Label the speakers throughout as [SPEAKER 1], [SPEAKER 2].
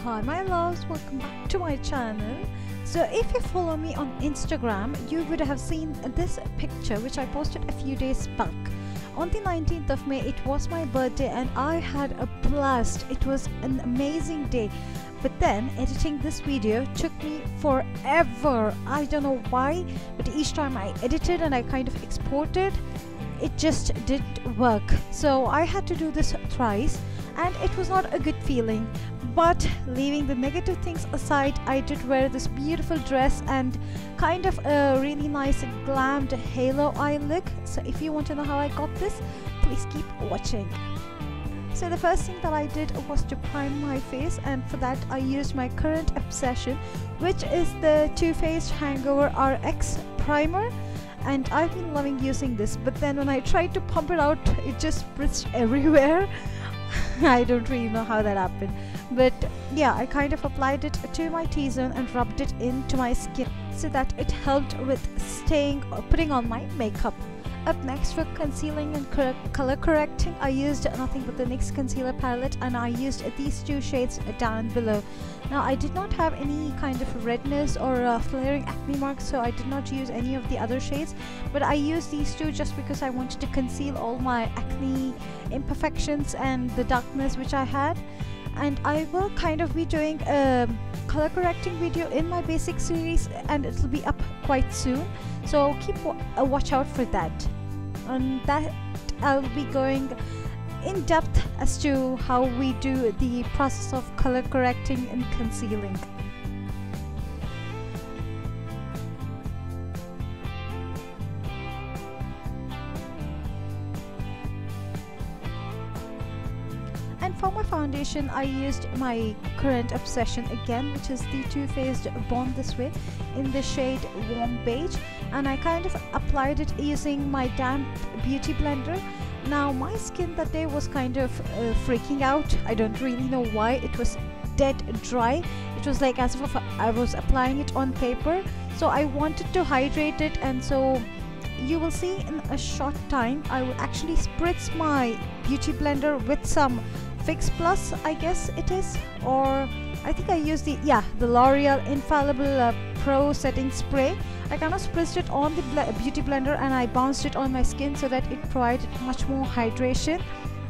[SPEAKER 1] Hi my loves, welcome back to my channel. So if you follow me on Instagram, you would have seen this picture which I posted a few days back. On the 19th of May, it was my birthday and I had a blast. It was an amazing day. But then editing this video took me forever. I don't know why, but each time I edited and I kind of exported, it just didn't work. So I had to do this thrice and it was not a good feeling. But leaving the negative things aside, I did wear this beautiful dress and kind of a really nice glammed halo eye look. So if you want to know how I got this, please keep watching. So the first thing that I did was to prime my face, and for that I used my current obsession, which is the Faced Hangover Rx primer. And I've been loving using this, but then when I tried to pump it out, it just spritzed everywhere. I don't really know how that happened, but yeah, I kind of applied it to my T-zone and rubbed it into my skin so that it helped with staying or putting on my makeup. Up next, for concealing and color correcting, I used nothing but the NYX Concealer palette, and I used these two shades down below. Now I did not have any kind of redness or flaring acne marks, so I did not use any of the other shades, but I used these two just because I wanted to conceal all my acne imperfections and the darkness which I had. And I will kind of be doing a color correcting video in my basic series, and it will be up quite soon, so keep a watch out for that. And that I'll be going in depth as to how we do the process of color correcting and concealing. And for my foundation, I used my current obsession again, which is the Too Faced Born This Way in the shade Warm Beige, and I kind of applied it using my damp beauty blender. Now my skin that day was kind of freaking out. I don't really know why. It was dead dry. It was like as if I was applying it on paper, so I wanted to hydrate it, and so you will see in a short time I will actually spritz my beauty blender with some Fix Plus, I guess it is, or I think I used the L'Oreal Infallible Pro Setting Spray. I kind of spritzed it on the beauty blender and I bounced it on my skin so that it provided much more hydration,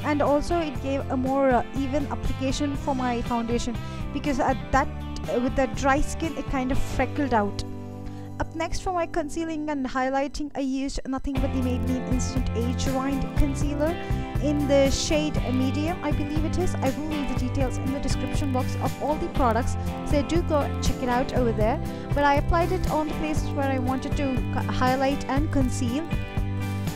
[SPEAKER 1] and also it gave a more even application for my foundation, because at that with that dry skin it kind of freckled out. Up next, for my concealing and highlighting, I used nothing but the Maybelline Instant Age Rewind Concealer in the shade Medium, I believe it is. I will leave the details in the description box of all the products, so do go check it out over there. But I applied it on the places where I wanted to highlight and conceal,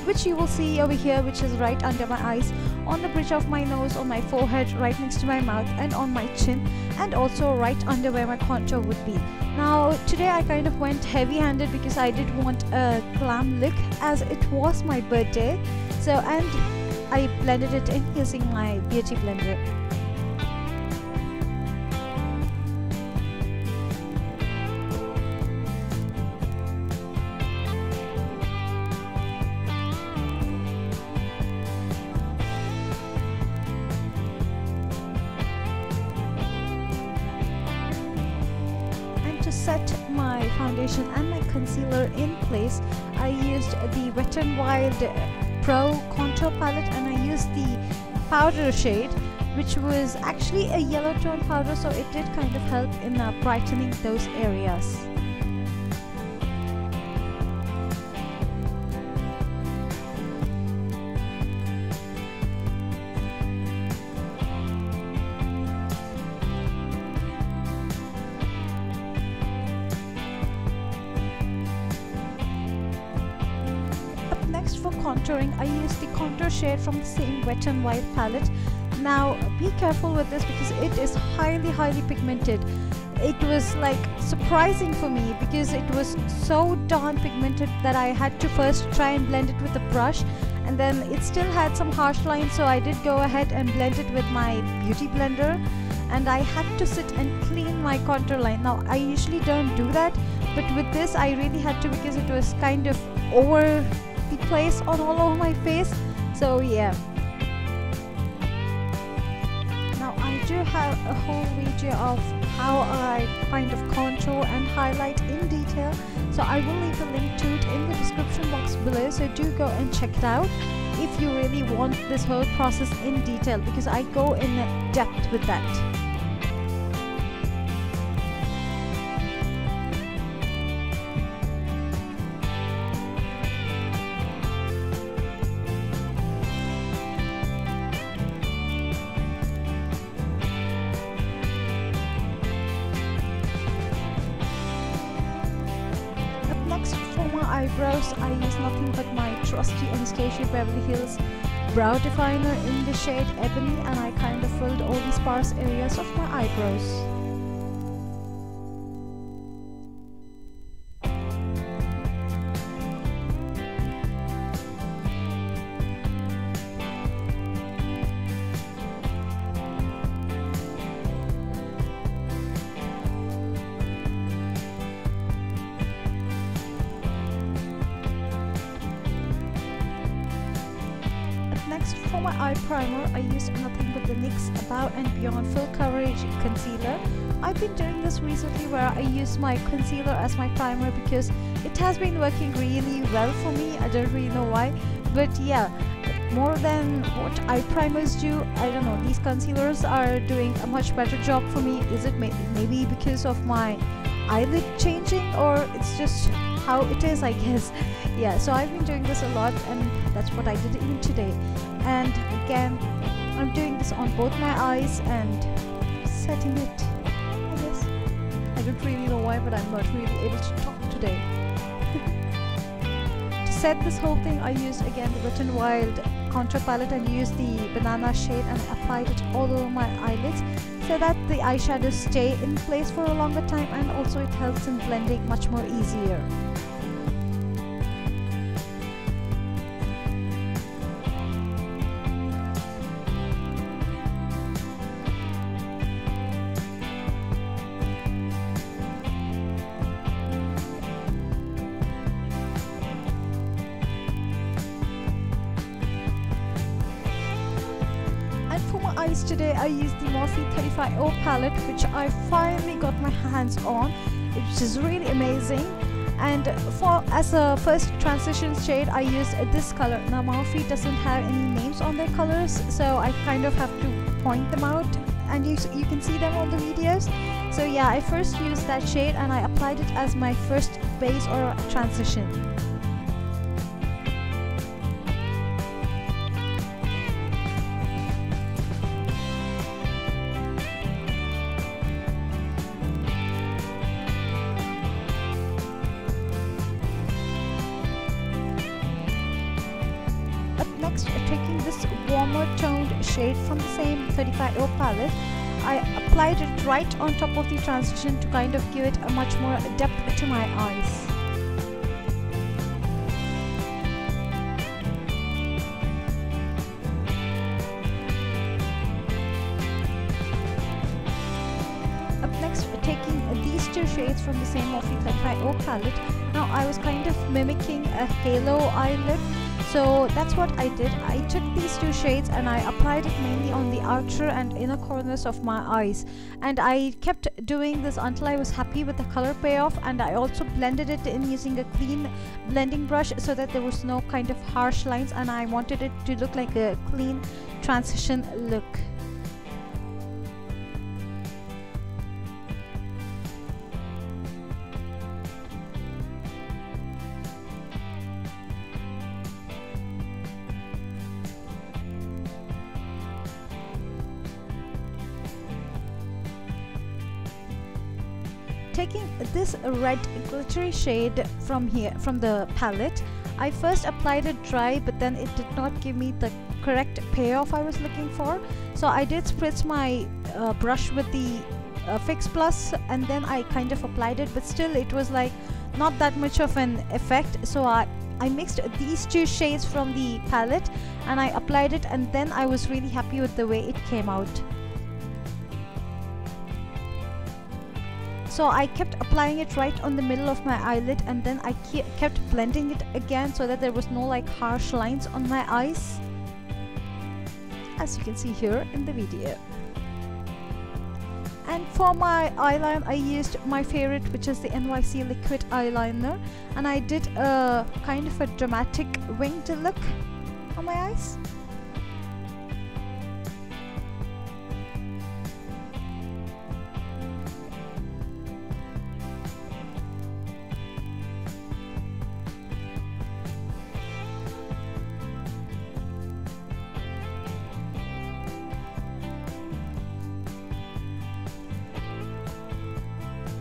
[SPEAKER 1] which you will see over here, which is right under my eyes, on the bridge of my nose, on my forehead, right next to my mouth, and on my chin, and also right under where my contour would be. Now today I kind of went heavy-handed because I did want a glam look, as it was my birthday. So, and I blended it in using my beauty blender. To set my foundation and my concealer in place, I used the Wet n Wild Pro Contour Palette, and I used the powder shade, which was actually a yellow tone powder, so it did kind of help in brightening those areas. For contouring, I used the contour shade from the same Wet n Wild palette. Now be careful with this because it is highly pigmented. It was like surprising for me because it was so darn pigmented that I had to first try and blend it with a brush, and then it still had some harsh lines, so I did go ahead and blend it with my beauty blender, and I had to sit and clean my contour line. Now I usually don't do that, but with this I really had to, because it was kind of over the place on all over my face. So yeah, now I do have a whole video of how I kind of contour and highlight in detail, so I will leave a link to it in the description box below, so do go and check it out if you really want this whole process in detail, because I go in depth with that. Next, for my eyebrows, I use nothing but my trusty Anastasia Beverly Hills brow definer in the shade Ebony, and I kind of filled all the sparse areas of my eyebrows. Next, for my eye primer, I use nothing but the NYX Above and Beyond Full Coverage Concealer. I've been doing this recently where I use my concealer as my primer because it has been working really well for me. I don't really know why, but yeah, more than what eye primers do, I don't know, these concealers are doing a much better job for me. Is it maybe because of my eyelid changing, or it's just how it is, I guess. Yeah, so I've been doing this a lot, and that's what I did even today. And again, I'm doing this on both my eyes and setting it, I guess. I don't really know why, but I'm not really able to talk today. To set this whole thing, I used again the Wet n Wild contour palette and used the banana shade and applied it all over my eyelids so that the eyeshadows stay in place for a longer time, and also it helps in blending much more easier. For my eyes today, I used the Morphe 35O palette, which I finally got my hands on, which is really amazing. And as a first transition shade, I used this color. Now Morphe doesn't have any names on their colors, so I kind of have to point them out, and you can see them on the videos. So yeah, I first used that shade and I applied it as my first base or transition. Next, taking this warmer toned shade from the same 35O palette, I applied it right on top of the transition to kind of give it a much more depth to my eyes. Up next, taking these two shades from the same Morphe 35O palette. Now I was kind of mimicking a halo eye look. So that's what I did. I took these two shades and I applied it mainly on the outer and inner corners of my eyes, and I kept doing this until I was happy with the color payoff. And I also blended it in using a clean blending brush so that there was no kind of harsh lines, and I wanted it to look like a clean transition look. Taking this red glittery shade from the palette, I first applied it dry, but then it did not give me the correct payoff I was looking for. So I did spritz my brush with the Fix Plus, and then I kind of applied it, but still it was like not that much of an effect. So I mixed these two shades from the palette and I applied it, and then I was really happy with the way it came out. So I kept applying it right on the middle of my eyelid, and then I kept blending it again so that there was no like harsh lines on my eyes, as you can see here in the video. And for my eyeliner, I used my favorite, which is the NYX liquid eyeliner, and I did a kind of a dramatic winged look on my eyes.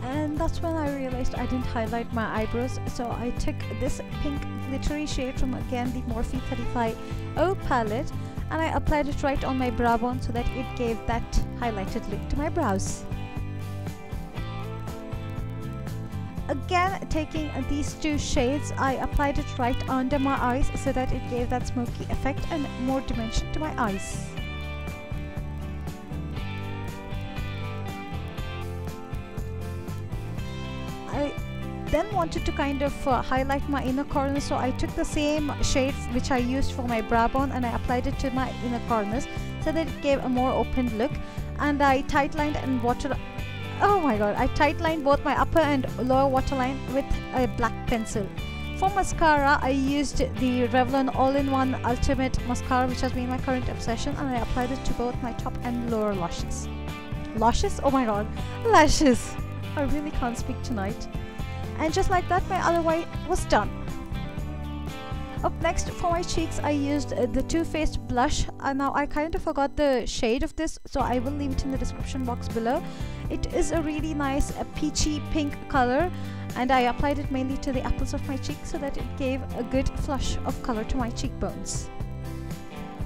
[SPEAKER 1] And that's when I realized I didn't highlight my eyebrows, so I took this pink glittery shade from again the Morphe 35O palette, and I applied it right on my brow bone so that it gave that highlighted look to my brows. Again, taking these two shades, I applied it right under my eyes so that it gave that smoky effect and more dimension to my eyes. I then wanted to kind of highlight my inner corners, so I took the same shade which I used for my brow bone and I applied it to my inner corners so that it gave a more open look. And I tightlined and I tightlined both my upper and lower waterline with a black pencil. For mascara, I used the Revlon All-in-One Ultimate Mascara, which has been my current obsession, and I applied it to both my top and lower lashes. Lashes? Oh my god, lashes! I really can't speak tonight. And just like that, my other eye was done. Up next, for my cheeks, I used the Too Faced blush. Now I kind of forgot the shade of this, so I will leave it in the description box below. It is a really nice peachy pink color, and I applied it mainly to the apples of my cheeks so that it gave a good flush of color to my cheekbones.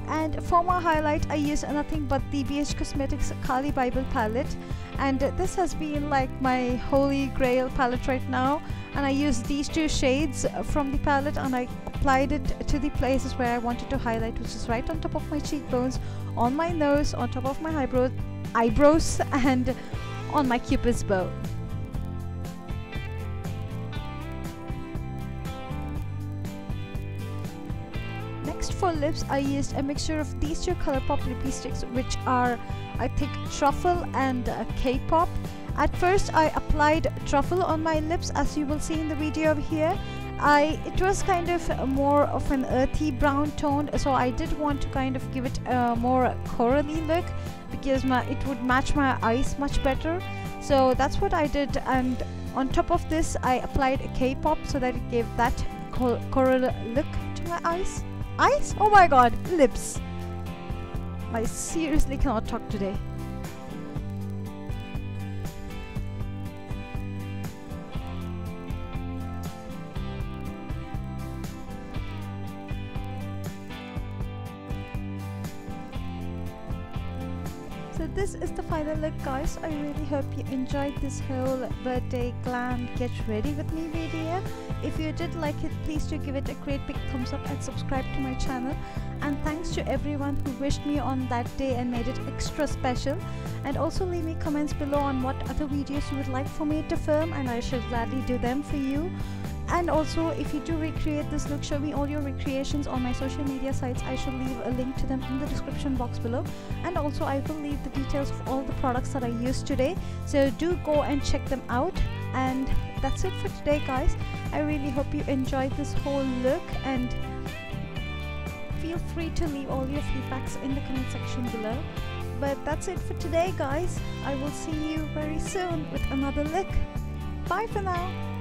[SPEAKER 1] And for my highlight, I used nothing but the BH Cosmetics Kali Bible palette, and this has been like my holy grail palette right now. And I used these two shades from the palette and I applied it to the places where I wanted to highlight, which is right on top of my cheekbones, on my nose, on top of my eyebrows, and on my cupid's bow. Next, for lips, I used a mixture of these two ColourPop lippy sticks, which are, I think, Truffle and K-pop. At first, I applied Truffle on my lips, as you will see in the video over here. It was kind of more of an earthy brown tone, so I did want to kind of give it a more corally look because it would match my eyes much better. So that's what I did, and on top of this, I applied a K-pop so that it gave that coral look to my eyes. Eyes? Oh my god, lips. I seriously cannot talk today. So this is the final look, guys. I really hope you enjoyed this whole birthday glam get ready with me video. If you did like it, please do give it a great big thumbs up and subscribe to my channel. And thanks to everyone who wished me on that day and made it extra special. And also leave me comments below on what other videos you would like for me to film, and I shall gladly do them for you. And also, if you do recreate this look, show me all your recreations on my social media sites. I shall leave a link to them in the description box below, and also I will leave the details of all the products that I used today, so do go and check them out. And that's it for today, guys. I really hope you enjoyed this whole look, and feel free to leave all your feedbacks in the comment section below. But that's it for today, guys. I will see you very soon with another look. Bye for now.